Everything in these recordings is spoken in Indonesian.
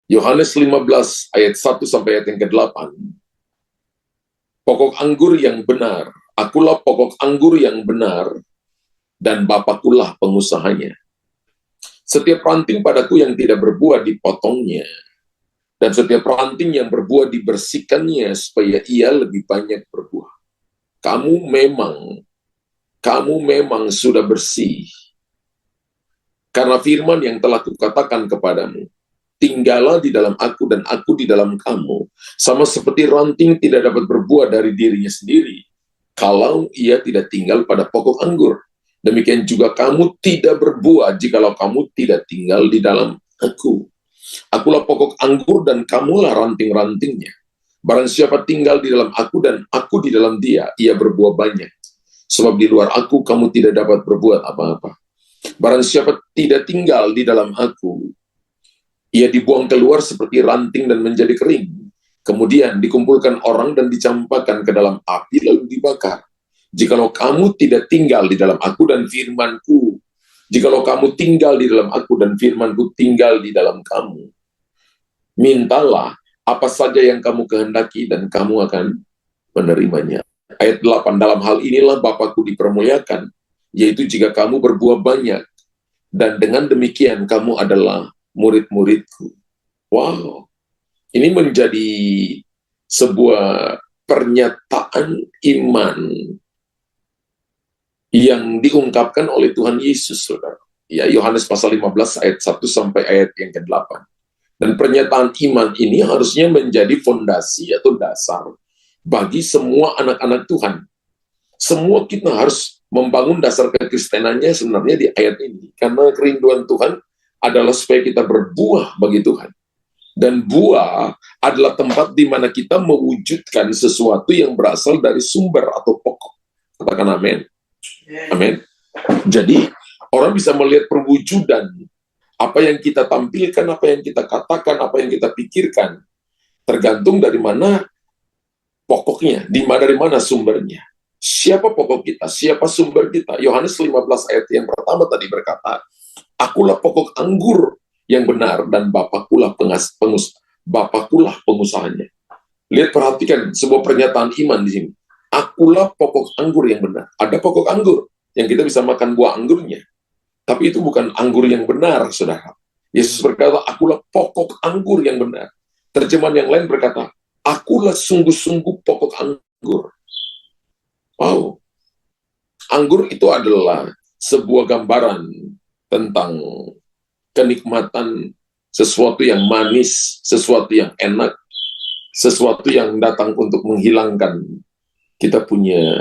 Yohanes 15 ayat 1 sampai ayat yang ke-8. Pokok anggur yang benar, akulah pokok anggur yang benar, dan Bapakulah pengusahanya. Setiap ranting padaku yang tidak berbuah dipotongnya, dan setiap ranting yang berbuah dibersihkannya supaya ia lebih banyak berbuah. Kamu memang sudah bersih karena firman yang telah kukatakan kepadamu. Tinggallah di dalam aku dan aku di dalam kamu, sama seperti ranting tidak dapat berbuah dari dirinya sendiri kalau ia tidak tinggal pada pokok anggur. Demikian juga kamu tidak berbuah jikalau kamu tidak tinggal di dalam aku. Akulah pokok anggur dan kamulah ranting-rantingnya. Barang siapa tinggal di dalam aku dan aku di dalam dia, ia berbuah banyak. Sebab di luar aku kamu tidak dapat berbuat apa-apa. Barang siapa tidak tinggal di dalam aku, ia dibuang keluar seperti ranting dan menjadi kering. Kemudian dikumpulkan orang dan dicampakkan ke dalam api lalu dibakar. Jikalau kamu tidak tinggal di dalam aku dan firmanku, jikalau kamu tinggal di dalam aku dan firmanku tinggal di dalam kamu, mintalah apa saja yang kamu kehendaki dan kamu akan menerimanya. Ayat 8, dalam hal inilah Bapakku dipermuliakan, yaitu jika kamu berbuah banyak, dan dengan demikian kamu adalah murid-muridku. Wow, ini menjadi sebuah pernyataan iman yang diungkapkan oleh Tuhan Yesus, saudara. Ya, Yohanes pasal 15 ayat 1 sampai ayat yang ke-8. Dan pernyataan iman ini harusnya menjadi fondasi atau dasar bagi semua anak-anak Tuhan. Semua kita harus membangun dasar kekristenannya sebenarnya di ayat ini. Karena kerinduan Tuhan adalah supaya kita berbuah bagi Tuhan. Dan buah adalah tempat di mana kita mewujudkan sesuatu yang berasal dari sumber atau pokok. Katakan amin. Amin. Jadi, orang bisa melihat perwujudan apa yang kita tampilkan, apa yang kita katakan, apa yang kita pikirkan, tergantung dari mana pokoknya, dari mana sumbernya. Siapa pokok kita? Siapa sumber kita? Yohanes 15 ayat yang pertama tadi berkata, akulah pokok anggur yang benar dan Bapakulah pengusahanya. Lihat, perhatikan sebuah pernyataan iman di sini. Akulah pokok anggur yang benar. Ada pokok anggur yang kita bisa makan buah anggurnya. Tapi itu bukan anggur yang benar, saudara. Yesus berkata, akulah pokok anggur yang benar. Terjemahan yang lain berkata, akulah sungguh-sungguh pokok anggur. Wow. Anggur itu adalah sebuah gambaran tentang kenikmatan, sesuatu yang manis, sesuatu yang enak, sesuatu yang datang untuk menghilangkan kita punya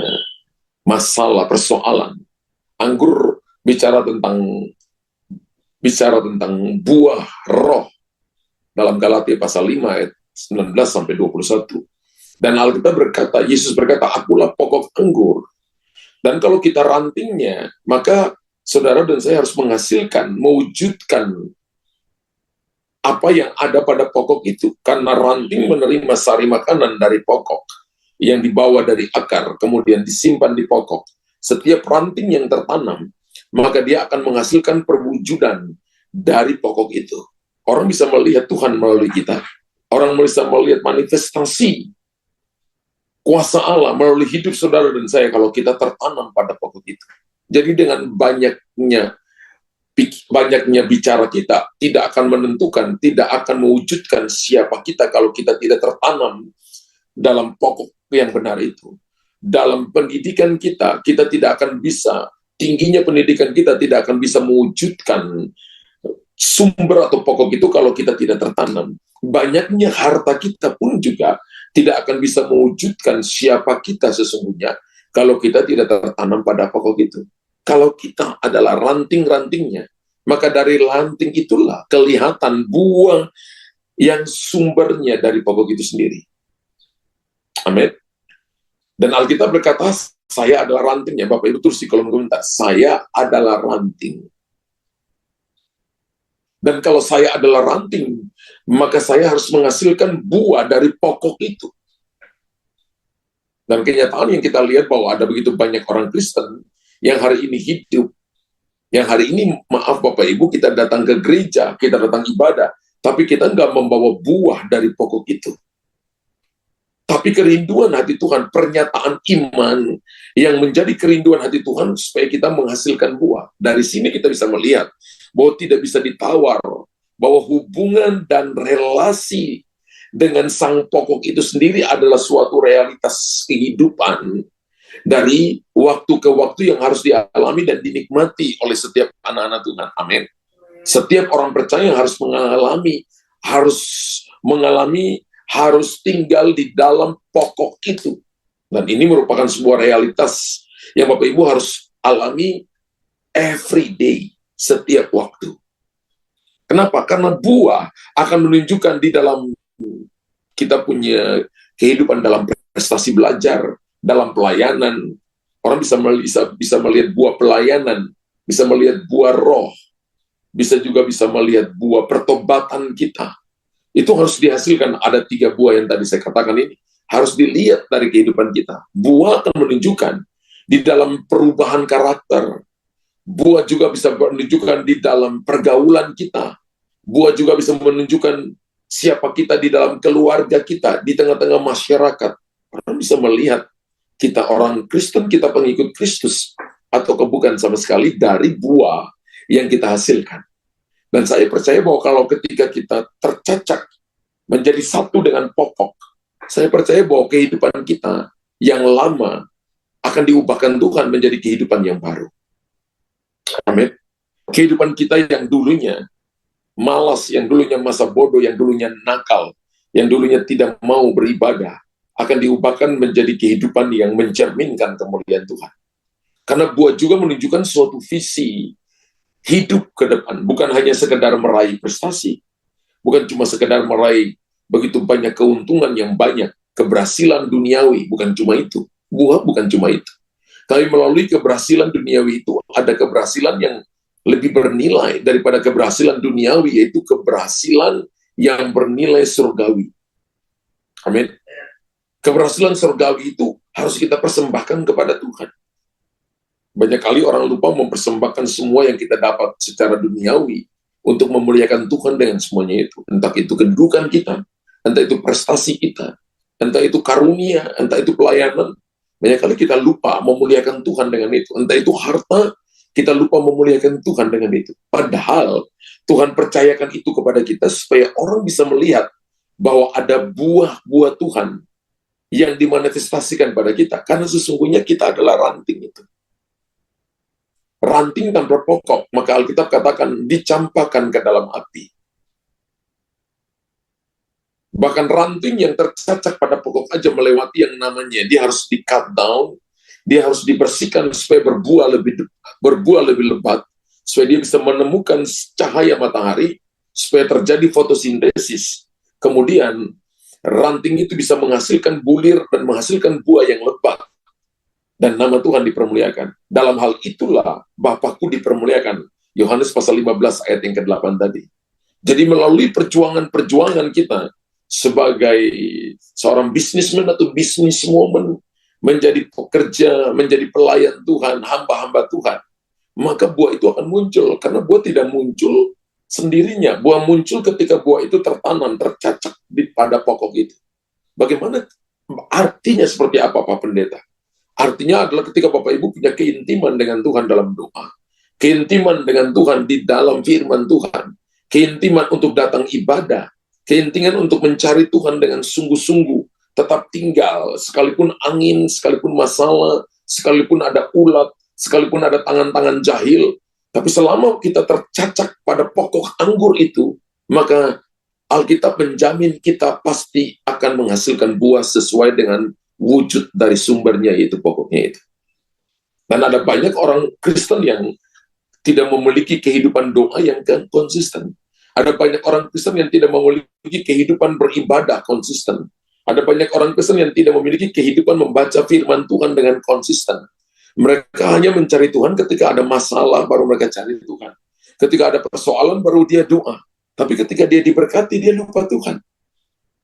masalah, persoalan. Anggur bicara tentang buah roh dalam Galatia pasal 5 ayat 19 sampai 21. Dan Alkitab berkata, Yesus berkata, akulah pokok anggur. Dan kalau kita rantingnya, maka saudara dan saya harus mewujudkan apa yang ada pada pokok itu. Karena ranting menerima sari makanan dari pokok yang dibawa dari akar, kemudian disimpan di pokok. Setiap ranting yang tertanam, maka dia akan menghasilkan perwujudan dari pokok itu. Orang bisa melihat Tuhan melalui kita. Orang bisa melihat manifestasi kuasa Allah melalui hidup saudara dan saya kalau kita tertanam pada pokok itu. Jadi dengan banyaknya bicara kita tidak akan menentukan, tidak akan mewujudkan siapa kita kalau kita tidak tertanam dalam pokok yang benar itu. Dalam pendidikan kita tidak akan bisa, tingginya pendidikan kita tidak akan bisa mewujudkan sumber atau pokok itu kalau kita tidak tertanam. Banyaknya harta kita pun juga tidak akan bisa mewujudkan siapa kita sesungguhnya kalau kita tidak tertanam pada pokok itu. Kalau kita adalah ranting-rantingnya, maka dari ranting itulah kelihatan buah yang sumbernya dari pokok itu sendiri. Amin. Dan Alkitab berkata, saya adalah rantingnya. Bapak Ibu tulis di kolom komentar, saya adalah ranting. Dan kalau saya adalah ranting, maka saya harus menghasilkan buah dari pokok itu. Dan kenyataan yang kita lihat bahwa ada begitu banyak orang Kristen yang hari ini hidup, yang hari ini, maaf Bapak Ibu, kita datang ke gereja, kita datang ibadah, tapi kita nggak membawa buah dari pokok itu. Tapi kerinduan hati Tuhan, pernyataan iman yang menjadi kerinduan hati Tuhan supaya kita menghasilkan buah. Dari sini kita bisa melihat bahwa tidak bisa ditawar, bahwa hubungan dan relasi dengan sang pokok itu sendiri adalah suatu realitas kehidupan dari waktu ke waktu yang harus dialami dan dinikmati oleh setiap anak-anak Tuhan. Amin. Setiap orang percaya harus mengalami, harus tinggal di dalam pokok itu. Dan ini merupakan sebuah realitas yang Bapak Ibu harus alami every day, setiap waktu. Kenapa? Karena buah akan menunjukkan di dalam kita punya kehidupan dalam prestasi belajar, dalam pelayanan. Orang bisa melihat buah pelayanan, bisa melihat buah roh, bisa melihat buah pertobatan kita. Itu harus dihasilkan. Ada 3 buah yang tadi saya katakan ini. Harus dilihat dari kehidupan kita. Buah akan menunjukkan di dalam perubahan karakter. Buah juga bisa menunjukkan di dalam pergaulan kita. Buah juga bisa menunjukkan siapa kita di dalam keluarga kita, di tengah-tengah masyarakat. Orang bisa melihat kita orang Kristen, kita pengikut Kristus, atau bukan sama sekali dari buah yang kita hasilkan. Dan saya percaya bahwa kalau ketika kita tercecak menjadi satu dengan pokok, saya percaya bahwa kehidupan kita yang lama akan diubahkan Tuhan menjadi kehidupan yang baru. Amin. Kehidupan kita yang dulunya malas, yang dulunya masa bodoh, yang dulunya nakal, yang dulunya tidak mau beribadah, akan diubahkan menjadi kehidupan yang mencerminkan kemuliaan Tuhan. Karena buah juga menunjukkan suatu visi hidup ke depan, bukan hanya sekedar meraih prestasi, bukan cuma sekedar meraih begitu banyak keuntungan yang banyak, keberhasilan duniawi, bukan cuma itu. Buah bukan cuma itu. Tapi melalui keberhasilan duniawi itu, ada keberhasilan yang lebih bernilai daripada keberhasilan duniawi, yaitu keberhasilan yang bernilai surgawi. Amin. Keberhasilan surgawi itu harus kita persembahkan kepada Tuhan. Banyak kali orang lupa mempersembahkan semua yang kita dapat secara duniawi untuk memuliakan Tuhan dengan semuanya itu. Entah itu kedudukan kita, entah itu prestasi kita, entah itu karunia, entah itu pelayanan. Banyak kali kita lupa memuliakan Tuhan dengan itu. Entah itu harta, kita lupa memuliakan Tuhan dengan itu. Padahal Tuhan percayakan itu kepada kita supaya orang bisa melihat bahwa ada buah-buah Tuhan yang dimanifestasikan pada kita. Karena sesungguhnya kita adalah ranting itu. Ranting tanpa pokok, maka Alkitab katakan dicampakkan ke dalam api. Bahkan ranting yang tercacak pada pokok aja melewati yang namanya, dia harus di-cut down, dia harus dibersihkan supaya berbuah lebih lebat, supaya dia bisa menemukan cahaya matahari, supaya terjadi fotosintesis. Kemudian, ranting itu bisa menghasilkan bulir dan menghasilkan buah yang lebat. Dan nama Tuhan dipermuliakan. Dalam hal itulah Bapakku dipermuliakan. Yohanes pasal 15 ayat yang ke-8 tadi. Jadi melalui perjuangan kita sebagai seorang businessman atau businesswoman, menjadi pekerja, menjadi pelayan Tuhan, hamba-hamba Tuhan, maka buah itu akan muncul. Karena buah tidak muncul sendirinya. Buah muncul ketika buah itu tertanam, tercacak pada pokok itu. Bagaimana artinya seperti apa Pak Pendeta? Artinya adalah ketika Bapak Ibu punya keintiman dengan Tuhan dalam doa, keintiman dengan Tuhan di dalam firman Tuhan, keintiman untuk datang ibadah, keintiman untuk mencari Tuhan dengan sungguh-sungguh, tetap tinggal, sekalipun angin, sekalipun masalah, sekalipun ada ulat, sekalipun ada tangan-tangan jahil, tapi selama kita tercacak pada pokok anggur itu, maka Alkitab menjamin kita pasti akan menghasilkan buah sesuai dengan wujud dari sumbernya, yaitu pokoknya itu. Dan ada banyak orang Kristen yang tidak memiliki kehidupan doa yang konsisten. Ada banyak orang Kristen yang tidak memiliki kehidupan beribadah konsisten. Ada banyak orang Kristen yang tidak memiliki kehidupan membaca firman Tuhan dengan konsisten. Mereka hanya mencari Tuhan ketika ada masalah, baru mereka cari Tuhan. Ketika ada persoalan, baru dia doa. Tapi ketika dia diberkati, dia lupa Tuhan.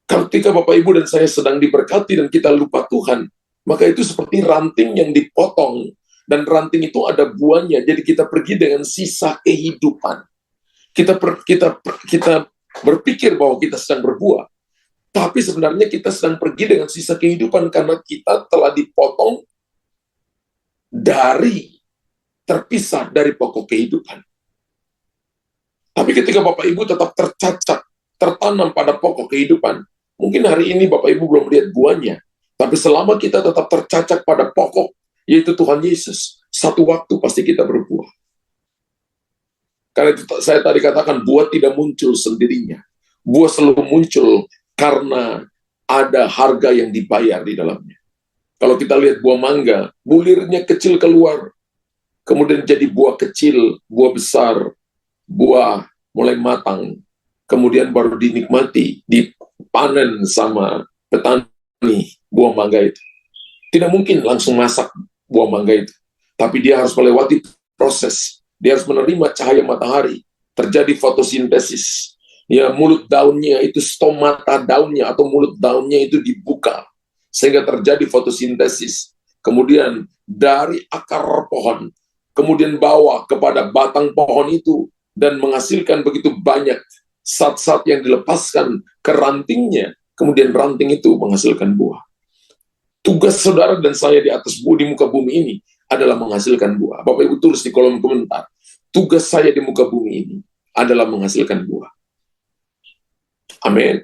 Ketika Bapak Ibu dan saya sedang diberkati dan kita lupa Tuhan, maka itu seperti ranting yang dipotong, dan ranting itu ada buahnya. Jadi kita pergi dengan sisa kehidupan. Kita berpikir bahwa kita sedang berbuah, tapi sebenarnya kita sedang pergi dengan sisa kehidupan karena kita telah dipotong dari, terpisah dari pokok kehidupan. Tapi ketika Bapak Ibu tetap tercacak, tertanam pada pokok kehidupan, mungkin hari ini Bapak Ibu belum lihat buahnya, tapi selama kita tetap tercacak pada pokok, yaitu Tuhan Yesus, satu waktu pasti kita berbuah. Karena itu saya tadi katakan, buah tidak muncul sendirinya. Buah selalu muncul karena ada harga yang dibayar di dalamnya. Kalau kita lihat buah mangga, bulirnya kecil keluar, kemudian jadi buah kecil, buah besar, buah mulai matang, kemudian baru dinikmati, dipanen sama petani buah mangga itu. Tidak mungkin langsung masak buah mangga itu, tapi dia harus melewati proses. Dia harus menerima cahaya matahari, terjadi fotosintesis. Ya, mulut daunnya itu, stomata daunnya atau mulut daunnya itu dibuka, sehingga terjadi fotosintesis. Kemudian dari akar pohon, kemudian bawa kepada batang pohon itu, dan menghasilkan begitu banyak zat-zat yang dilepaskan ke rantingnya, kemudian ranting itu menghasilkan buah. Tugas saudara dan saya di atas di muka bumi ini adalah menghasilkan buah. Bapak Ibu tulis di kolom komentar, tugas saya di muka bumi ini adalah menghasilkan buah. Amin.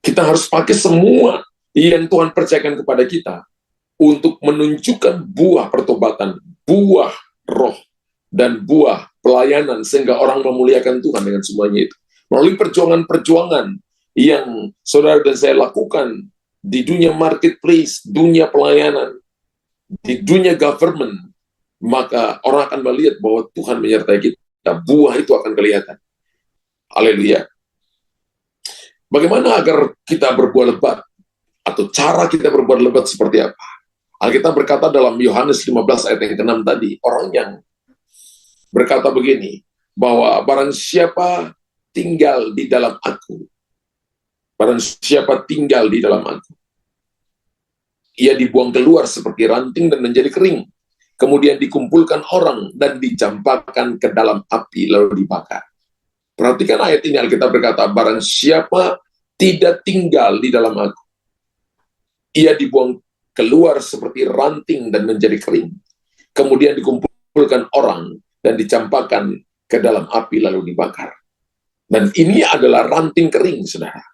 Kita harus pakai semua yang Tuhan percayakan kepada kita untuk menunjukkan buah pertobatan, buah roh, dan buah pelayanan, sehingga orang memuliakan Tuhan dengan semuanya itu. Melalui perjuangan-perjuangan yang saudara dan saya lakukan di dunia marketplace, dunia pelayanan, di dunia government, maka orang akan melihat bahwa Tuhan menyertai kita. Buah itu akan kelihatan. Haleluya. Bagaimana agar kita berbuah lebat? Atau cara kita berbuah lebat seperti apa? Alkitab berkata dalam Yohanes 15 ayat yang ke-6 tadi, orang yang berkata begini, bahwa barang siapa tinggal di dalam aku, barang siapa tinggal di dalam aku, ia dibuang keluar seperti ranting dan menjadi kering, kemudian dikumpulkan orang dan dicampakkan ke dalam api lalu dibakar. Perhatikan ayat ini, Alkitab berkata, barang siapa tidak tinggal di dalam aku, ia dibuang keluar seperti ranting dan menjadi kering, kemudian dikumpulkan orang dan dicampakkan ke dalam api lalu dibakar. Dan ini adalah ranting kering, saudara.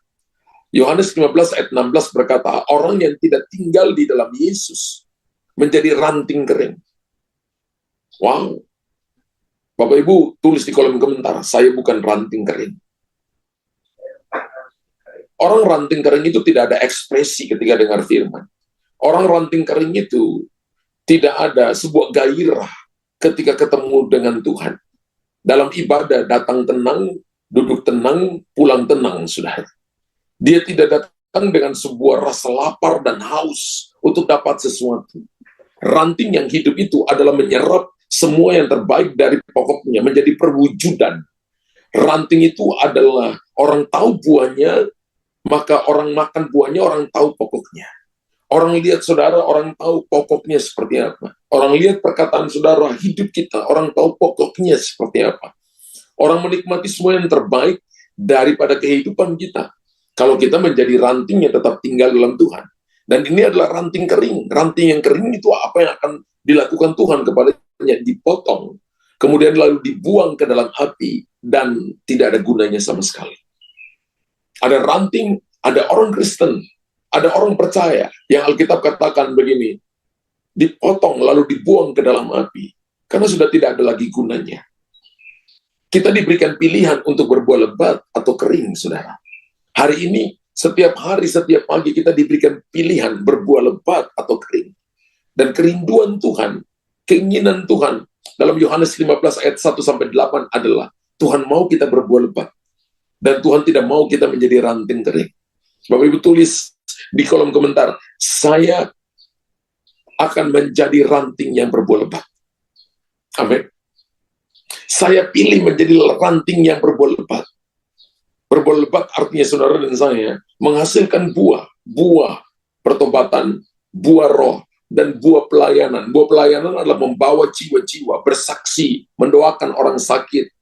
Yohanes 15 ayat 16 berkata, orang yang tidak tinggal di dalam Yesus menjadi ranting kering. Wow. Bapak Ibu tulis di kolom komentar, saya bukan ranting kering. Orang ranting kering itu tidak ada ekspresi ketika dengar firman. Orang ranting kering itu tidak ada sebuah gairah ketika ketemu dengan Tuhan. Dalam ibadah, datang tenang, duduk tenang, pulang tenang, saudara. Dia tidak datang dengan sebuah rasa lapar dan haus untuk dapat sesuatu. Ranting yang hidup itu adalah menyerap semua yang terbaik dari pokoknya, menjadi perwujudan. Ranting itu adalah orang tahu buahnya, maka orang makan buahnya, orang tahu pokoknya. Orang lihat saudara, orang tahu pokoknya seperti apa. Orang lihat perkataan saudara, hidup kita, orang tahu pokoknya seperti apa. Orang menikmati semua yang terbaik daripada kehidupan kita. Kalau kita menjadi ranting yang tetap tinggal dalam Tuhan. Dan ini adalah ranting kering. Ranting yang kering itu apa yang akan dilakukan Tuhan kepadanya? Dipotong, kemudian lalu dibuang ke dalam api, dan tidak ada gunanya sama sekali. Ada ranting, ada orang Kristen, ada orang percaya yang Alkitab katakan begini, dipotong lalu dibuang ke dalam api, karena sudah tidak ada lagi gunanya. Kita diberikan pilihan untuk berbuah lebat atau kering, saudara. Hari ini, setiap hari, setiap pagi kita diberikan pilihan berbuah lebat atau kering. Dan kerinduan Tuhan, keinginan Tuhan, dalam Yohanes 15 ayat 1-8 adalah, Tuhan mau kita berbuah lebat. Dan Tuhan tidak mau kita menjadi ranting kering. Bapak Ibu tulis di kolom komentar, saya akan menjadi ranting yang berbuah lebat. Amin. Saya pilih menjadi ranting yang berbuah lebat. Berbuah lebat artinya saudara dan saya menghasilkan buah. Buah pertobatan, buah roh, dan buah pelayanan. Buah pelayanan adalah membawa jiwa-jiwa, bersaksi, mendoakan orang sakit,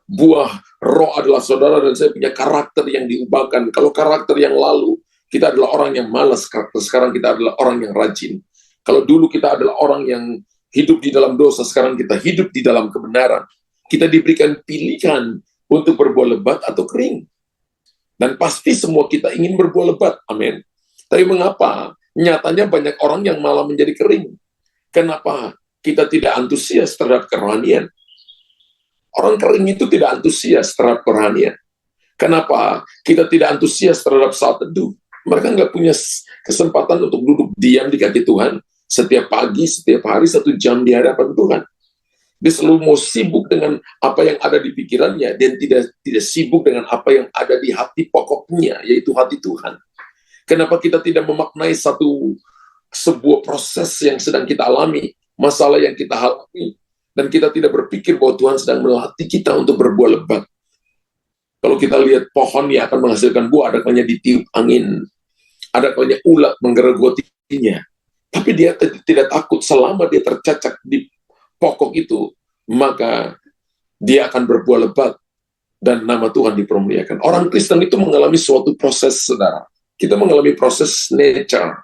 buah roh adalah saudara dan saya punya karakter yang diubahkan. Kalau karakter yang lalu, kita adalah orang yang malas, karakter sekarang kita adalah orang yang rajin. Kalau dulu kita adalah orang yang hidup di dalam dosa, sekarang kita hidup di dalam kebenaran. Kita diberikan pilihan untuk berbuah lebat atau kering. Dan pasti semua kita ingin berbuah lebat, amin. Tapi mengapa nyatanya banyak orang yang malah menjadi kering? Kenapa kita tidak antusias terhadap kerohanian? Orang kering itu tidak antusias terhadap kerohanian. Kenapa kita tidak antusias terhadap saat teduh? Mereka nggak punya kesempatan untuk duduk diam di kaki Tuhan setiap pagi, setiap hari, 1 jam di hadapan Tuhan. Dia selalu mau sibuk dengan apa yang ada di pikirannya dan tidak sibuk dengan apa yang ada di hati pokoknya, yaitu hati Tuhan. Kenapa kita tidak memaknai sebuah proses yang sedang kita alami, masalah yang kita alami, dan kita tidak berpikir bahwa Tuhan sedang melatih kita untuk berbuah lebat. Kalau kita lihat pohon yang akan menghasilkan buah, ada kalanya ditiup angin, ada kalanya ulat menggerogotinya, tapi dia tidak takut selama dia tercacak di pokok itu, maka dia akan berbuah lebat dan nama Tuhan dipermuliakan. Orang Kristen itu mengalami suatu proses, saudara. Kita mengalami proses nature.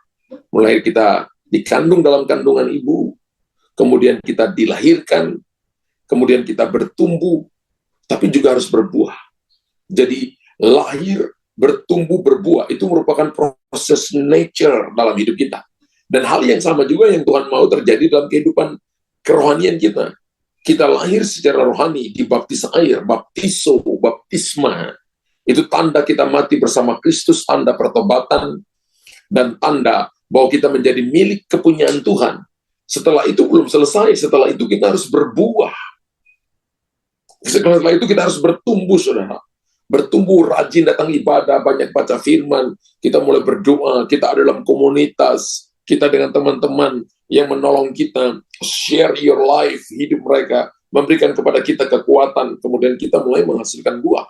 Mulai kita dikandung dalam kandungan ibu, kemudian kita dilahirkan, kemudian kita bertumbuh, tapi juga harus berbuah. Jadi lahir, bertumbuh, berbuah, itu merupakan proses nature dalam hidup kita. Dan hal yang sama juga yang Tuhan mau terjadi dalam kehidupan kerohanian kita. Kita lahir secara rohani, dibaptis air, baptiso, baptisma. Itu tanda kita mati bersama Kristus, tanda pertobatan, dan tanda bahwa kita menjadi milik kepunyaan Tuhan. Setelah itu belum selesai, setelah itu kita harus berbuah. Setelah itu kita harus bertumbuh, saudara. Bertumbuh, rajin datang ibadah, banyak baca firman, kita mulai berdoa, kita ada dalam komunitas, kita dengan teman-teman yang menolong kita, share your life, hidup mereka, memberikan kepada kita kekuatan, kemudian kita mulai menghasilkan buah.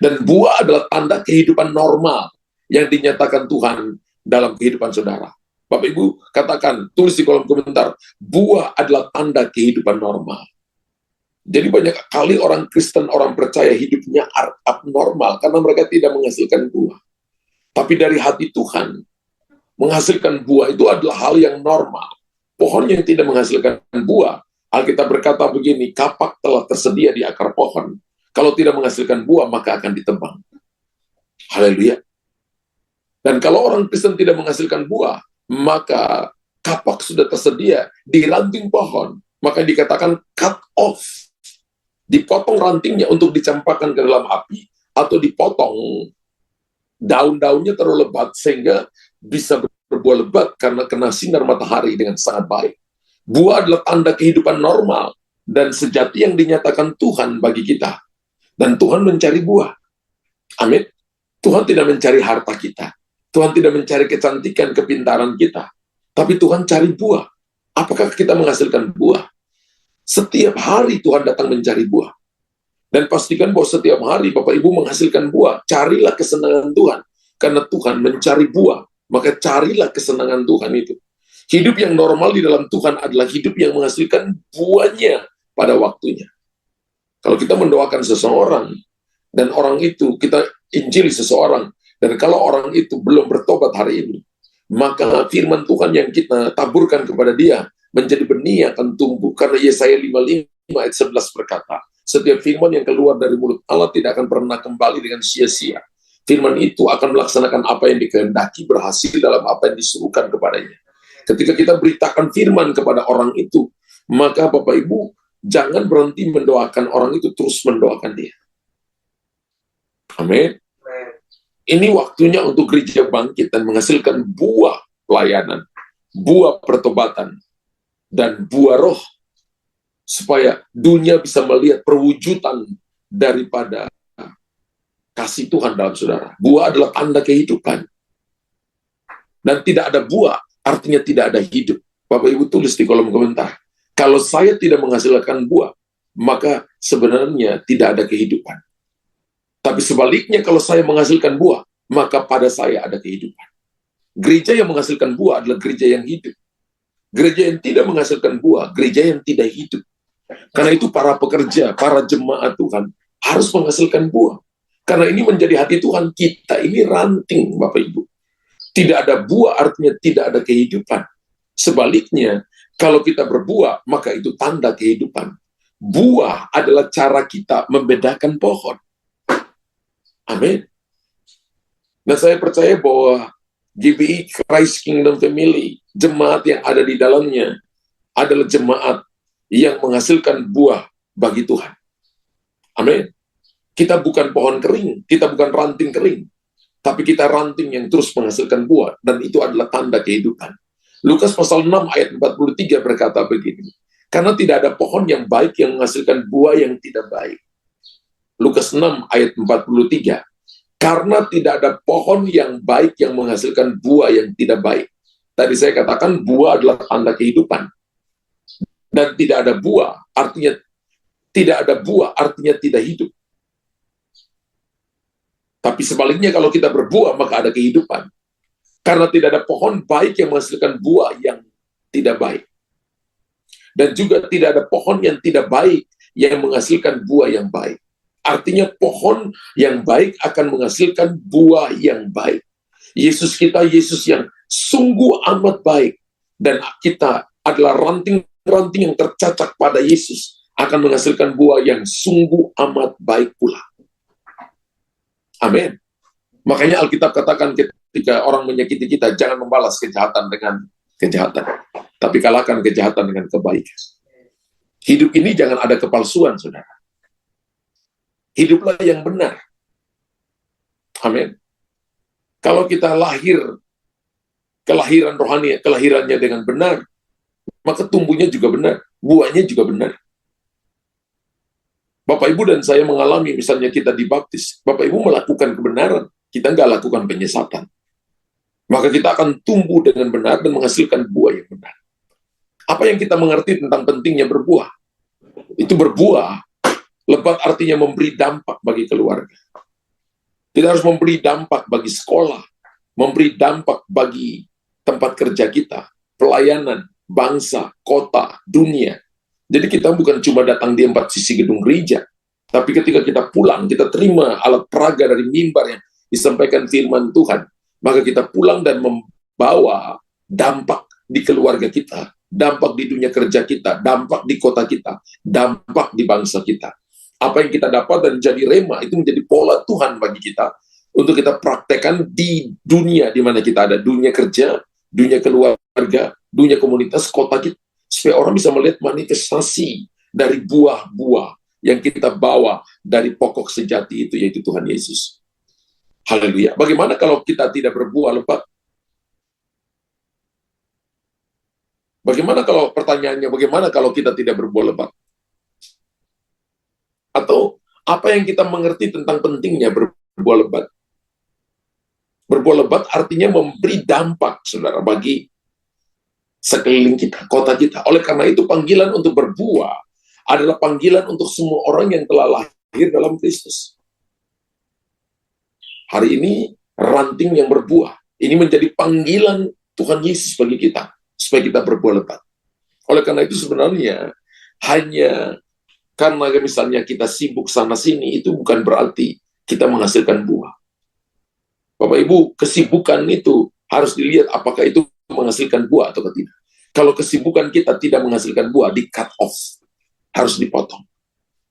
Dan buah adalah tanda kehidupan normal yang dinyatakan Tuhan dalam kehidupan saudara. Bapak Ibu, katakan, tulis di kolom komentar, buah adalah tanda kehidupan normal. Jadi banyak kali orang Kristen, orang percaya hidupnya abnormal karena mereka tidak menghasilkan buah. Tapi dari hati Tuhan, menghasilkan buah itu adalah hal yang normal. Pohon yang tidak menghasilkan buah, Alkitab berkata begini, kapak telah tersedia di akar pohon. Kalau tidak menghasilkan buah, maka akan ditebang. Haleluya. Dan kalau orang Kristen tidak menghasilkan buah, maka kapak sudah tersedia di ranting pohon. Maka dikatakan cut off. Dipotong rantingnya untuk dicampakkan ke dalam api, atau dipotong daun-daunnya terlalu lebat sehingga bisa berbuah lebat karena kena sinar matahari dengan sangat baik. Buah adalah tanda kehidupan normal dan sejati yang dinyatakan Tuhan bagi kita. Dan Tuhan mencari buah. Amin. Tuhan tidak mencari harta kita. Tuhan tidak mencari kecantikan, kepintaran kita. Tapi Tuhan cari buah. Apakah kita menghasilkan buah? Setiap hari Tuhan datang mencari buah. Dan pastikan bahwa setiap hari Bapak Ibu menghasilkan buah. Carilah kesenangan Tuhan. Karena Tuhan mencari buah. Maka carilah kesenangan Tuhan itu. Hidup yang normal di dalam Tuhan adalah hidup yang menghasilkan buahnya pada waktunya. Kalau kita mendoakan seseorang, dan orang itu, kita injili seseorang, dan kalau orang itu belum bertobat hari ini, maka firman Tuhan yang kita taburkan kepada dia, menjadi benih yang akan tumbuh. Karena Yesaya 55 ayat 11 berkata, setiap firman yang keluar dari mulut Allah tidak akan pernah kembali dengan sia-sia. Firman itu akan melaksanakan apa yang dikehendaki, berhasil dalam apa yang disuruhkan kepadanya. Ketika kita beritakan firman kepada orang itu, maka Bapak Ibu, jangan berhenti mendoakan orang itu, terus mendoakan dia. Amin. Ini waktunya untuk gereja bangkit dan menghasilkan buah pelayanan, buah pertobatan, dan buah roh, supaya dunia bisa melihat perwujudan daripada kasih Tuhan dalam saudara. Buah adalah tanda kehidupan. Dan tidak ada buah, artinya tidak ada hidup. Bapak Ibu tulis di kolom komentar. Kalau saya tidak menghasilkan buah, maka sebenarnya tidak ada kehidupan. Tapi sebaliknya, kalau saya menghasilkan buah, maka pada saya ada kehidupan. Gereja yang menghasilkan buah adalah gereja yang hidup. Gereja yang tidak menghasilkan buah, gereja yang tidak hidup. Karena itu para pekerja, para jemaat Tuhan harus menghasilkan buah. Karena ini menjadi hati Tuhan, kita ini ranting, Bapak Ibu. Tidak ada buah artinya tidak ada kehidupan. Sebaliknya, kalau kita berbuah, maka itu tanda kehidupan. Buah adalah cara kita membedakan pohon. Amin. Nah, saya percaya bahwa GBI Christ Kingdom Family, jemaat yang ada di dalamnya, adalah jemaat yang menghasilkan buah bagi Tuhan. Amin. Kita bukan pohon kering, kita bukan ranting kering, tapi kita ranting yang terus menghasilkan buah, dan itu adalah tanda kehidupan. Lukas pasal 6 ayat 43 berkata begini, karena tidak ada pohon yang baik yang menghasilkan buah yang tidak baik. Lukas 6 ayat 43, karena tidak ada pohon yang baik yang menghasilkan buah yang tidak baik. Tadi saya katakan buah adalah tanda kehidupan. Dan tidak ada buah, artinya tidak hidup. Tapi sebaliknya kalau kita berbuah, maka ada kehidupan. Karena tidak ada pohon baik yang menghasilkan buah yang tidak baik. Dan juga tidak ada pohon yang tidak baik yang menghasilkan buah yang baik. Artinya pohon yang baik akan menghasilkan buah yang baik. Yesus kita, Yesus yang sungguh amat baik. Dan kita adalah ranting-ranting yang tercacak pada Yesus akan menghasilkan buah yang sungguh amat baik pula. Amin. Makanya Alkitab katakan ketika orang menyakiti kita, jangan membalas kejahatan dengan kejahatan, tapi kalahkan kejahatan dengan kebaikan. Hidup ini jangan ada kepalsuan, saudara. Hiduplah yang benar. Amin. Kalau kita kelahiran rohani, kelahirannya dengan benar, maka tumbuhnya juga benar, buahnya juga benar. Bapak Ibu dan saya mengalami, misalnya kita dibaptis, Bapak Ibu melakukan kebenaran, kita nggak lakukan penyesatan. Maka kita akan tumbuh dengan benar dan menghasilkan buah yang benar. Apa yang kita mengerti tentang pentingnya berbuah? Itu berbuah, lebat artinya memberi dampak bagi keluarga. Kita harus memberi dampak bagi sekolah, memberi dampak bagi tempat kerja kita, pelayanan, bangsa, kota, dunia. Jadi kita bukan cuma datang di 4 sisi gedung gereja, tapi ketika kita pulang, kita terima alat peraga dari mimbar yang disampaikan firman Tuhan, maka kita pulang dan membawa dampak di keluarga kita, dampak di dunia kerja kita, dampak di kota kita, dampak di bangsa kita. Apa yang kita dapat dan jadi rema, itu menjadi pola Tuhan bagi kita, untuk kita praktekkan di dunia di mana kita ada, dunia kerja, dunia keluarga, dunia komunitas, kota kita, supaya orang bisa melihat manifestasi dari buah-buah yang kita bawa dari pokok sejati itu, yaitu Tuhan Yesus. Haleluya. Bagaimana kalau kita tidak berbuah lebat? Bagaimana kalau pertanyaannya, bagaimana kalau kita tidak berbuah lebat? Atau apa yang kita mengerti tentang pentingnya berbuah lebat? Berbuah lebat artinya memberi dampak, saudara, bagi sekeliling kita, kota kita. Oleh karena itu, panggilan untuk berbuah adalah panggilan untuk semua orang yang telah lahir dalam Kristus. Hari ini, ranting yang berbuah, ini menjadi panggilan Tuhan Yesus bagi kita, supaya kita berbuah lebat. Oleh karena itu, sebenarnya, hanya karena misalnya kita sibuk sana-sini, itu bukan berarti kita menghasilkan buah. Bapak Ibu, kesibukan itu harus dilihat apakah itu menghasilkan buah atau tidak. Kalau kesibukan kita tidak menghasilkan buah, di cut off, harus dipotong.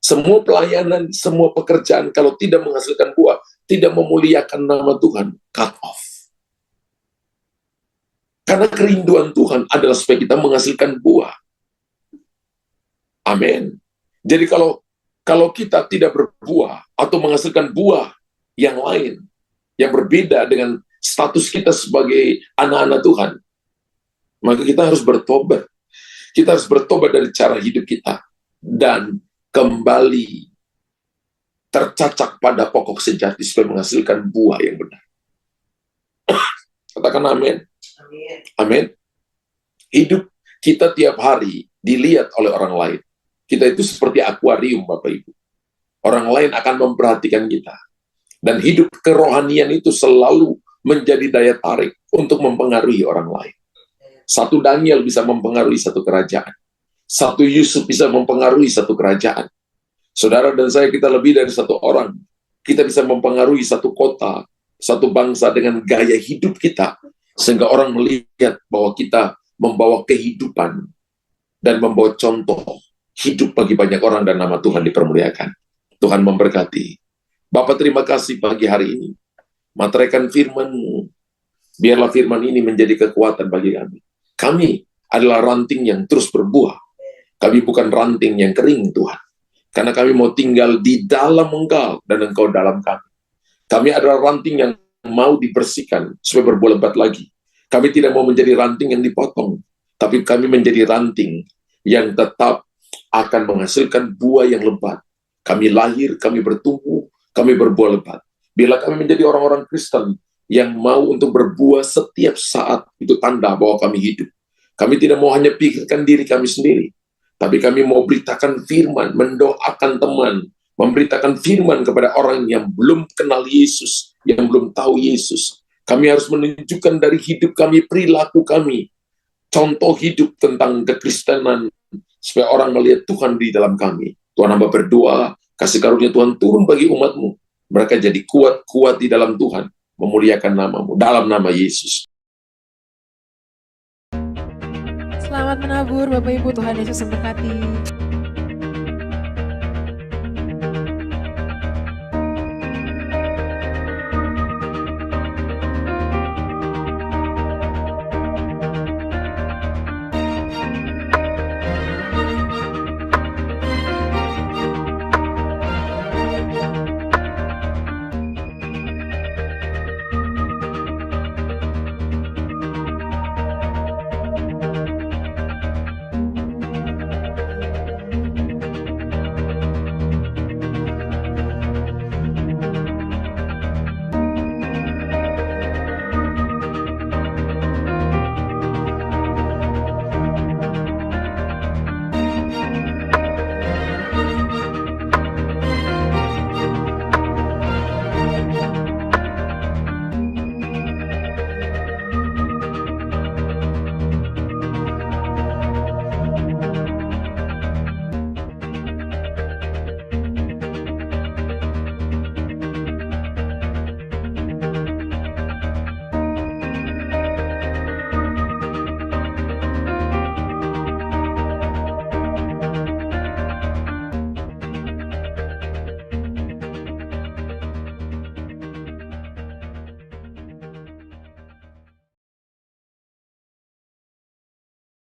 Semua pelayanan, semua pekerjaan, kalau tidak menghasilkan buah, tidak memuliakan nama Tuhan, cut off. Karena kerinduan Tuhan adalah supaya kita menghasilkan buah. Amin. Jadi kalau kita tidak berbuah atau menghasilkan buah yang lain, yang berbeda dengan status kita sebagai anak-anak Tuhan, maka kita harus bertobat. Kita harus bertobat dari cara hidup kita dan kembali tercacak pada pokok sejati supaya menghasilkan buah yang benar. Katakan amin. Amin. Hidup kita tiap hari dilihat oleh orang lain. Kita itu seperti akuarium, Bapak Ibu. Orang lain akan memperhatikan kita. Dan hidup kerohanian itu selalu menjadi daya tarik untuk mempengaruhi orang lain. Satu Daniel bisa mempengaruhi satu kerajaan. Satu Yusuf bisa mempengaruhi satu kerajaan. Saudara dan saya, kita lebih dari satu orang. Kita bisa mempengaruhi satu kota, satu bangsa dengan gaya hidup kita, sehingga orang melihat bahwa kita membawa kehidupan dan membawa contoh hidup bagi banyak orang, dan nama Tuhan dipermuliakan. Tuhan memberkati. Bapak, terima kasih pagi hari ini. Materaikan firman-Mu. Biarlah firman ini menjadi kekuatan bagi kami. Kami adalah ranting yang terus berbuah. Kami bukan ranting yang kering, Tuhan. Karena kami mau tinggal di dalam Engkau dan Engkau dalam kami. Kami adalah ranting yang mau dibersihkan supaya berbuah lebat lagi. Kami tidak mau menjadi ranting yang dipotong, tapi kami menjadi ranting yang tetap akan menghasilkan buah yang lebat. Kami lahir, kami bertumbuh, kami berbuah lebat. Bila kami menjadi orang-orang Kristen yang mau untuk berbuah setiap saat, itu tanda bahwa kami hidup. Kami tidak mau hanya pikirkan diri kami sendiri, tapi kami mau beritakan firman, mendoakan teman, memberitakan firman kepada orang yang belum kenal Yesus, yang belum tahu Yesus. Kami harus menunjukkan dari hidup kami, perilaku kami, contoh hidup tentang kekristenan, supaya orang melihat Tuhan di dalam kami. Tuhan, hamba berdoa, kasih karunia Tuhan turun bagi umat-Mu. Mereka jadi kuat-kuat di dalam Tuhan, memuliakan nama-Mu, dalam nama Yesus. Selamat menabur Bapak Ibu, Tuhan Yesus memberkati.